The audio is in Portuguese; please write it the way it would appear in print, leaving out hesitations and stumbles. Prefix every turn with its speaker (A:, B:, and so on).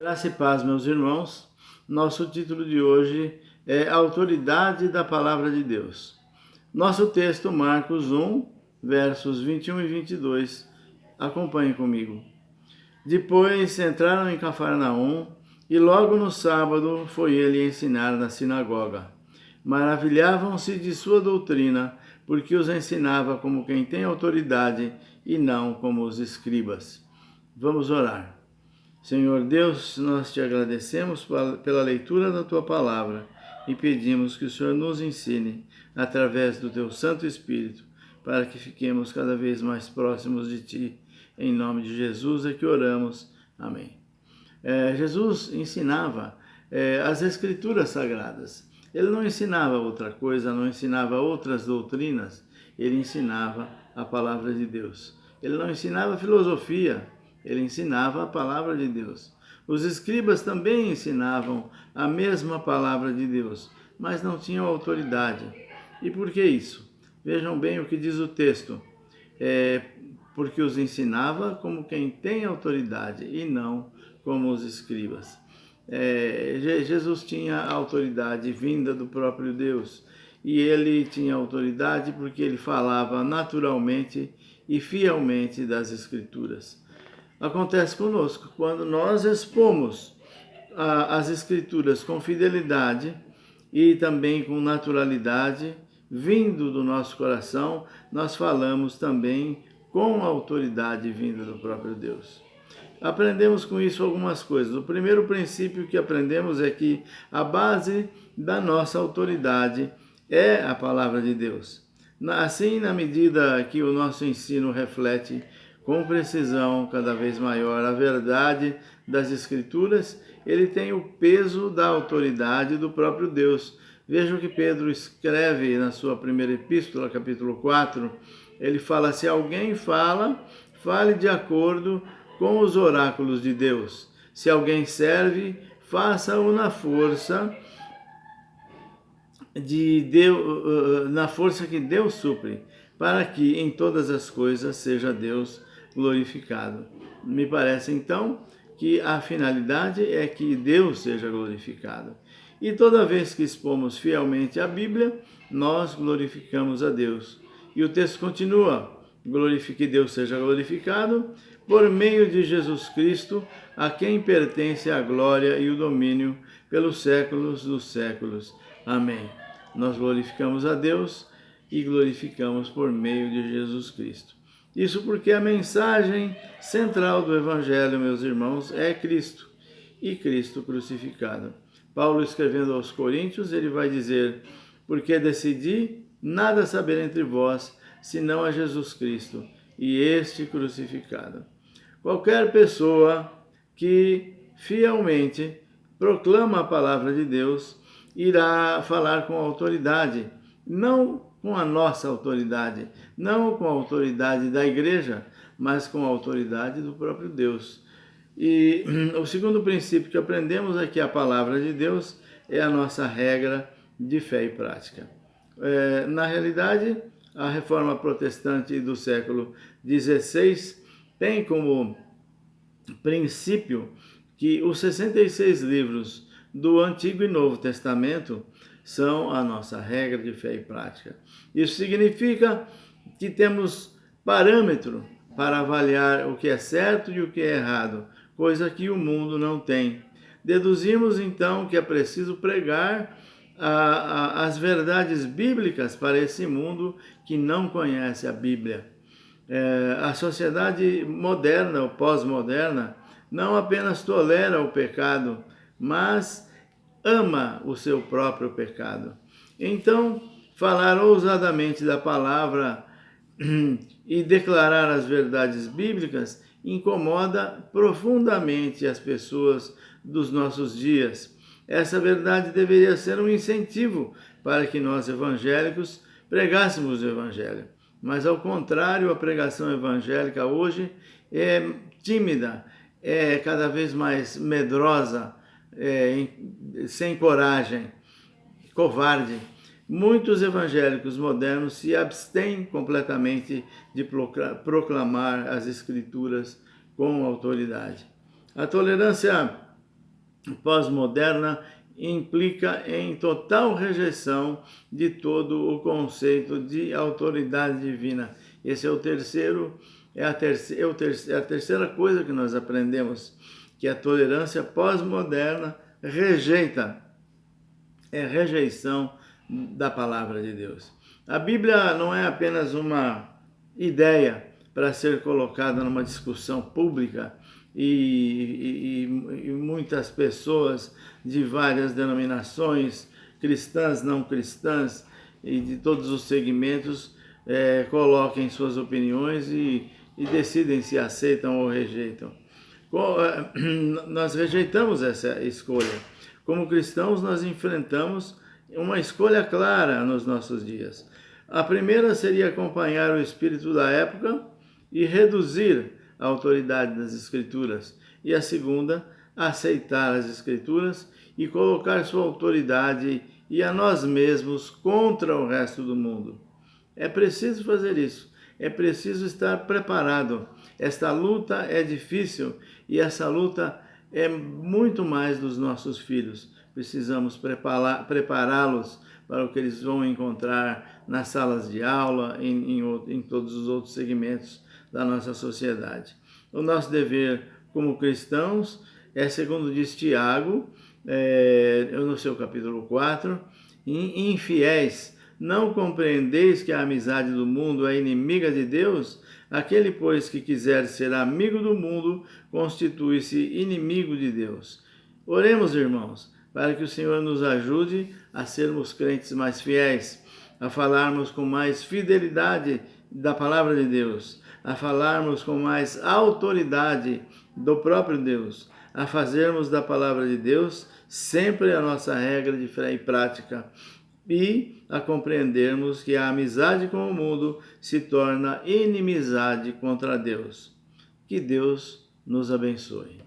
A: Graça e paz, meus irmãos. Nosso título de hoje é Autoridade da Palavra de Deus. Nosso texto, Marcos 1, versos 21 e 22. Acompanhe comigo. Depois entraram em Cafarnaum e logo no sábado foi ele ensinar na sinagoga. Maravilhavam-se de sua doutrina, porque os ensinava como quem tem autoridade e não como os escribas. Vamos orar. Senhor Deus, nós te agradecemos pela leitura da tua palavra e pedimos que o Senhor nos ensine através do teu Santo Espírito, para que fiquemos cada vez mais próximos de ti. Em nome de Jesus é que oramos. Amém. Jesus ensinava as Escrituras Sagradas. Ele não ensinava outra coisa, não ensinava outras doutrinas, ele ensinava a palavra de Deus. Ele não ensinava filosofia, ele ensinava a palavra de Deus. Os escribas também ensinavam a mesma palavra de Deus, mas não tinham autoridade. E por que isso? Vejam bem o que diz o texto. Porque os ensinava como quem tem autoridade e não como os escribas. Jesus tinha autoridade vinda do próprio Deus, e ele tinha autoridade porque ele falava naturalmente e fielmente das Escrituras. Acontece conosco, quando nós expomos as Escrituras com fidelidade e também com naturalidade, vindo do nosso coração, nós falamos também com autoridade vinda do próprio Deus. Aprendemos com isso algumas coisas. O primeiro princípio que aprendemos é que a base da nossa autoridade é a palavra de Deus. Assim, na medida que o nosso ensino reflete com precisão cada vez maior a verdade das Escrituras, ele tem o peso da autoridade do próprio Deus. Veja o que Pedro escreve na sua primeira epístola, capítulo 4. Ele fala: se alguém fala, fale de acordo com os oráculos de Deus. Se alguém serve, faça-o na força que Deus supre, para que em todas as coisas seja Deus glorificado. Me parece então que a finalidade é que Deus seja glorificado. E toda vez que expomos fielmente a Bíblia, nós glorificamos a Deus. E o texto continua: glorifique Deus seja glorificado por meio de Jesus Cristo, a quem pertence a glória e o domínio pelos séculos dos séculos. Amém. Nós glorificamos a Deus e glorificamos por meio de Jesus Cristo. Isso porque a mensagem central do Evangelho, meus irmãos, é Cristo e Cristo crucificado. Paulo, escrevendo aos Coríntios, ele vai dizer: porque decidi nada saber entre vós, senão a Jesus Cristo e este crucificado. Qualquer pessoa que fielmente proclama a palavra de Deus irá falar com autoridade, não com a nossa autoridade, não com a autoridade da igreja, mas com a autoridade do próprio Deus. E o segundo princípio que aprendemos é que a palavra de Deus é a nossa regra de fé e prática. Na realidade, a reforma protestante do século XVI tem como princípio que os 66 livros do Antigo e Novo Testamento são a nossa regra de fé e prática. Isso significa que temos parâmetro para avaliar o que é certo e o que é errado, coisa que o mundo não tem. Deduzimos então que é preciso pregar as verdades bíblicas para esse mundo que não conhece a Bíblia. A sociedade moderna ou pós-moderna não apenas tolera o pecado, mas ama o seu próprio pecado. Então, falar ousadamente da palavra e declarar as verdades bíblicas incomoda profundamente as pessoas dos nossos dias. Essa verdade deveria ser um incentivo para que nós evangélicos pregássemos o Evangelho. Mas, ao contrário, a pregação evangélica hoje é tímida, é cada vez mais medrosa, sem coragem, covarde. Muitos evangélicos modernos se abstêm completamente de proclamar as Escrituras com autoridade. A tolerância pós-moderna implica em total rejeição de todo o conceito de autoridade divina. Esse é a terceira coisa que nós aprendemos, que a tolerância pós-moderna é rejeição da palavra de Deus. A Bíblia não é apenas uma ideia para ser colocada numa discussão pública e muitas pessoas de várias denominações, cristãs, não cristãs, e de todos os segmentos coloquem suas opiniões e decidem se aceitam ou rejeitam. Nós rejeitamos essa escolha. Como cristãos, nós enfrentamos uma escolha clara nos nossos dias. A primeira seria acompanhar o espírito da época e reduzir a autoridade das Escrituras. E a segunda, aceitar as Escrituras e colocar sua autoridade e a nós mesmos contra o resto do mundo. É preciso fazer isso. É preciso estar preparado. Esta luta é difícil e essa luta é muito mais dos nossos filhos. Precisamos prepará-los para o que eles vão encontrar nas salas de aula, em todos os outros segmentos da nossa sociedade. O nosso dever como cristãos é, segundo diz Tiago, no seu capítulo 4, infiéis, não compreendeis que a amizade do mundo é inimiga de Deus? Aquele, pois, que quiser ser amigo do mundo, constitui-se inimigo de Deus. Oremos, irmãos, para que o Senhor nos ajude a sermos crentes mais fiéis, a falarmos com mais fidelidade da palavra de Deus, a falarmos com mais autoridade do próprio Deus, a fazermos da palavra de Deus sempre a nossa regra de fé e prática, e a compreendermos que a amizade com o mundo se torna inimizade contra Deus. Que Deus nos abençoe.